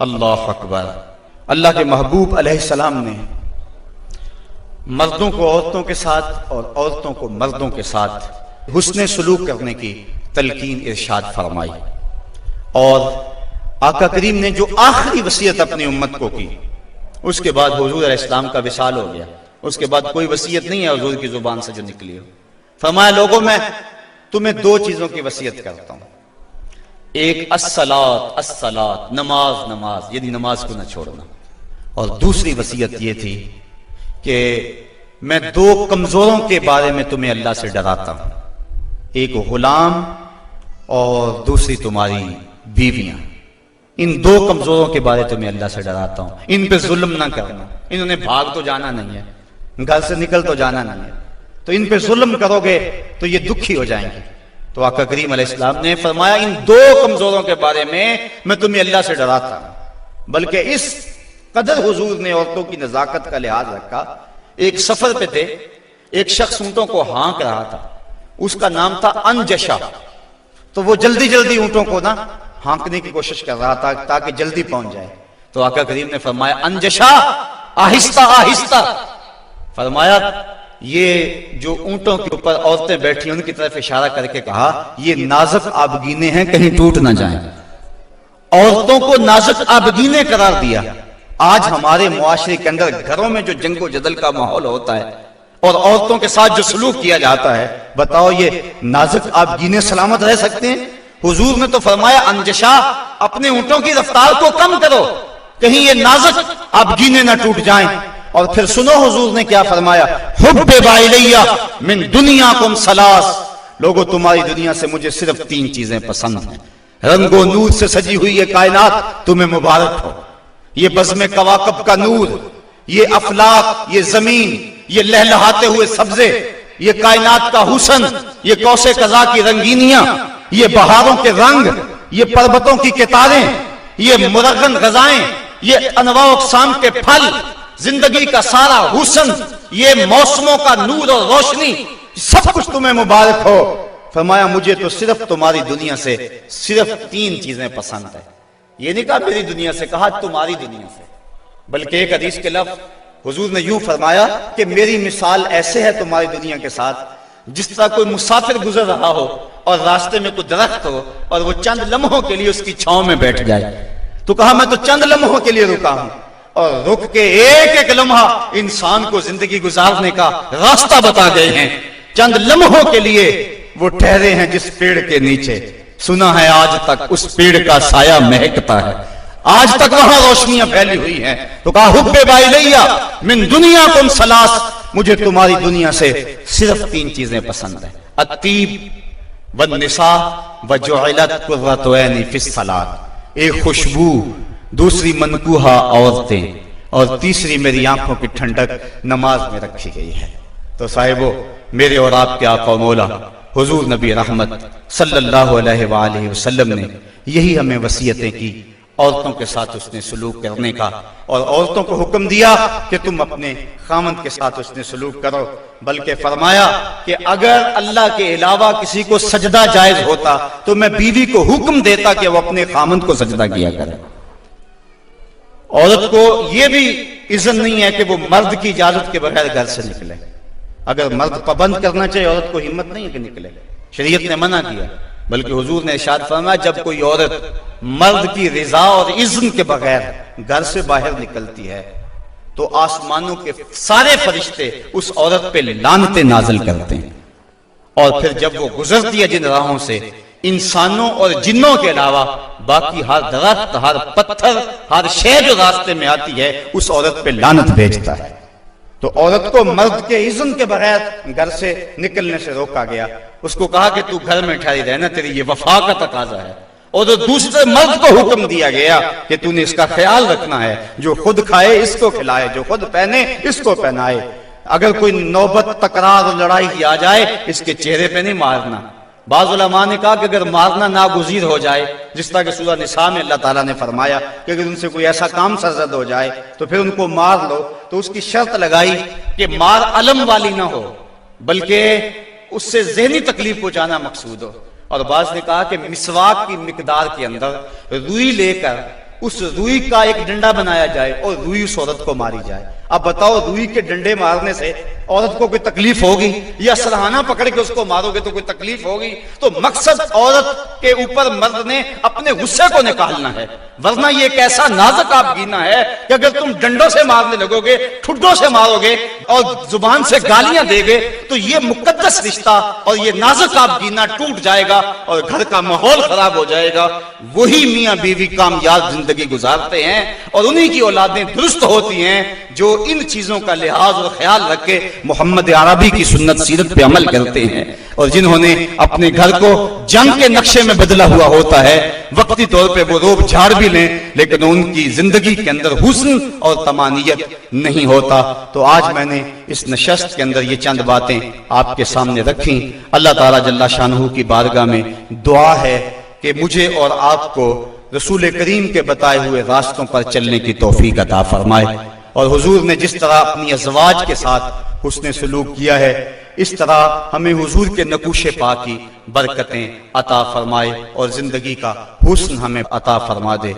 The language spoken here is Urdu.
اللہ اکبر۔ اللہ کے محبوب علیہ السلام نے مردوں کو عورتوں کے ساتھ اور عورتوں کو مردوں کے ساتھ حسن سلوک کرنے کی تلقین ارشاد فرمائی، اور آقا کریم نے جو آخری وصیت اپنی امت کو کی، اس کے بعد حضور علیہ السلام کا وصال ہو گیا، اس کے بعد کوئی وصیت نہیں ہے حضور کی زبان سے جو نکلی ہو۔ فرمایا لوگوں میں تمہیں دو چیزوں کی وصیت کرتا ہوں، ایک الصلاۃ الصلاۃ، نماز نماز، یعنی نماز کو نہ چھوڑنا، اور دوسری وصیت یہ تھی کہ میں دو کمزوروں کے بارے میں تمہیں اللہ سے ڈراتا ہوں، ایک غلام اور دوسری تمہاری بیویاں، ان دو کمزوروں کے بارے تمہیں اللہ سے ڈراتا ہوں، ان پہ ظلم نہ کرنا، انہوں نے بھاگ تو جانا نہیں ہے، گھر سے نکل تو جانا نہیں ہے، تو ان پہ ظلم کرو گے تو یہ دکھی ہو جائیں گے۔ تو آقا کریم علیہ السلام نے فرمایا ان دو کمزوروں کے بارے میں تمہیں اللہ سے ڈراتا ہوں، بلکہ اس قدر حضور نے عورتوں کی نزاکت کا لحاظ رکھا۔ ایک سفر پہ تھے، ایک شخص اونٹوں کو ہانک رہا تھا، اس کا نام تھا انجشا، تو وہ جلدی جلدی اونٹوں کو نا ہانکنے کی کوشش کر رہا تھا تاکہ جلدی پہنچ جائے۔ تو آقا کریم نے فرمایا انجشا آہستہ آہستہ، فرمایا یہ جو اونٹوں کے اوپر عورتیں بیٹھی ان کی طرف اشارہ کر کے کہا یہ نازک آبگینے ہیں، کہیں ٹوٹ نہ جائیں۔ عورتوں کو نازک آبگینے قرار دیا۔ آج ہمارے معاشرے کے اندر گھروں میں جو جنگ و جدل کا ماحول ہوتا ہے اور عورتوں کے ساتھ جو سلوک کیا جاتا ہے، بتاؤ یہ نازک آبگینے سلامت رہ سکتے ہیں؟ حضور نے تو فرمایا انجشا اپنے اونٹوں کی رفتار کو کم کرو، کہیں یہ نازک آبگینے نہ ٹوٹ جائیں۔ اور پھر سنو حضور نے کیا فرمایا، حبب الیہ من دنیاکم ثلاث، لوگوں تمہاری دنیا سے مجھے صرف تین چیزیں پسند ہیں، رنگ و نور سے سجی ہوئی یہ کائنات تمہیں مبارک ہو، یہ بزم کواکب کا نور، یہ افلاک، یہ زمین، یہ لہلہاتے ہوئے سبزے، یہ کائنات کا حسن، یہ کوس قزا کی رنگینیاں، یہ بہاروں کے رنگ، یہ پربتوں کی کتاریں، یہ مرغن غذائیں، یہ انواع و اقسام کے پھل، زندگی کا سارا حسن، یہ موسموں کا نور اور روشنی، سب کچھ تمہیں مبارک ہو۔ فرمایا مجھے تو صرف تمہاری دنیا سے صرف تین چیزیں پسند ہیں، یہ نہیں کہا میری دنیا سے، کہا تمہاری دنیا سے۔ بلکہ ایک حدیث کے لفظ حضور نے یوں فرمایا کہ میری مثال ایسے ہے تمہاری دنیا کے ساتھ جس طرح کوئی مسافر گزر رہا ہو اور راستے میں کوئی درخت ہو اور وہ چند لمحوں کے لیے اس کی چھاؤں میں بیٹھ جائے۔ تو کہا میں تو چند لمحوں کے لیے رکا ہوں، اور رک کے ایک ایک لمحہ انسان کو زندگی گزارنے کا راستہ بتا گئے ہیں۔ چند لمحوں کے لیے وہ ٹھہرے ہیں جس پیڑ کے نیچے، سنا ہے آج تک اس پیڑ کا سایہ مہکتا ہے، آج تک وہاں روشنیاں پھیلی ہوئی ہیں۔ تو کہا حبب الیہ من دنیاکم ثلاث، مجھے تمہاری دنیا سے صرف تین چیزیں پسند ہیں، الطیب والنساء وجعلت قرۃ عینی فی الصلاۃ، ایک خوشبو، دوسری منکوحہ عورتیں، اور تیسری میری آنکھوں کی ٹھنڈک نماز میں رکھی گئی ہے۔ تو صاحبو، میرے اور آپ کے آقا و مولا حضور نبی رحمت صلی اللہ علیہ وآلہ وسلم نے یہی ہمیں وصیتیں کی، عورتوں کے ساتھ اس نے سلوک کرنے کا، اور عورتوں کو حکم دیا کہ تم اپنے خامند کے ساتھ اس نے سلوک کرو، بلکہ فرمایا کہ اگر اللہ کے علاوہ کسی کو سجدہ جائز ہوتا تو میں بیوی کو حکم دیتا کہ وہ اپنے خامند کو سجدہ کیا کرے۔ عورت کو یہ بھی اذن نہیں ہے کہ وہ مرد کی اجازت کے بغیر گھر سے نکلے، اگر مرد پابند کرنا چاہے عورت کو ہمت نہیں ہے کہ نکلے، شریعت نے منع کیا، بلکہ حضور نے ارشاد فرمایا جب کوئی عورت مرد کی رضا اور اذن کے بغیر گھر سے باہر نکلتی ہے تو آسمانوں کے سارے فرشتے اس عورت پہ لعنتیں نازل کرتے ہیں، اور پھر جب وہ گزرتی ہے جن راہوں سے، انسانوں اور جنوں کے علاوہ باقی ہر درخت، ہر پتھر، ہر شے جو راستے میں آتی ہے اس عورت پہ لعنت بھیجتا ہے۔ تو عورت کو مرد کے اذن کے بغیر گھر سے نکلنے سے روکا گیا، اس کو کہا کہ تو گھر میں ٹھہری رہنا، تیری یہ وفا کا تقاضا ہے۔ اور دوسرے مرد کو حکم دیا گیا کہ تو نے اس کا خیال رکھنا ہے، جو خود کھائے اس کو کھلائے، جو خود پہنے اس کو پہنائے، اگر کوئی نوبت تکرار اور لڑائی کی آ جائے اس کے چہرے پہ نہیں مارنا۔ بعض علماء نے کہا کہ اگر مارنا ناگزیر ہو جائے، جس طرح کہ سورہ نساء میں اللہ تعالیٰ نے فرمایا کہ اگر ان سے کوئی ایسا کام سرزد ہو جائے تو پھر ان کو مار لو، تو اس کی شرط لگائی کہ مار علم والی نہ ہو بلکہ اس سے ذہنی تکلیف پہنچانا مقصود ہو۔ اور بعض نے کہا کہ مسواک کی مقدار کے اندر روئی لے کر اس روئی کا ایک ڈنڈا بنایا جائے اور روئی اس عورت کو ماری جائے. اب بتاؤ روئی کے ڈنڈے مارنے سے عورت کو کوئی تکلیف ہوگی یا سرہانہ پکڑ کے اس کو مارو گے تو کوئی تکلیف ہوگی؟ تو مقصد عورت کے اوپر مرد نے اپنے غصے کو نکالنا ہے، ورنہ یہ ایک ایسا نازک آپ گینا ہے کہ اگر تم ڈنڈوں سے مارنے لگو گے، ٹھڈوں سے مارو گے اور زبان سے گالیاں دے گے تو یہ مقدس رشتہ اور یہ نازک آپ گینا ٹوٹ جائے گا اور گھر کا ماحول خراب ہو جائے گا. وہی میاں بیوی کامیاب زندگی گزارتے ہیں اور انہی کی اولادیں درست ہوتی ہیں جو ان چیزوں کا لحاظ اور خیال رکھ کے محمد عربی کی سنت سیرت پہ عمل کرتے ہیں، اور جنہوں نے اپنے گھر کو جنگ کے نقشے میں بدلا ہوا ہوتا ہے. وقتی طور پہ وہ روب جھاڑ بھی لیں لیکن ان کی زندگی کے اندر حسن اور طمانیت نہیں ہوتا. تو آج میں نے اس نشست کے اندر یہ چند باتیں آپ کے سامنے رکھیں. اللہ تعالیٰ جل شانہ کی بارگاہ میں دعا ہے کہ مجھے اور آپ کو رسول کریم کے بتائے ہوئے راستوں پر چلنے کی توفیق عطا فرمائے، اور حضور نے جس طرح اپنی ازواج کے ساتھ حسن سلوک کیا ہے اس طرح ہمیں حضور کے نقوش پا کی برکتیں عطا فرمائے اور زندگی کا حسن ہمیں عطا فرما دے.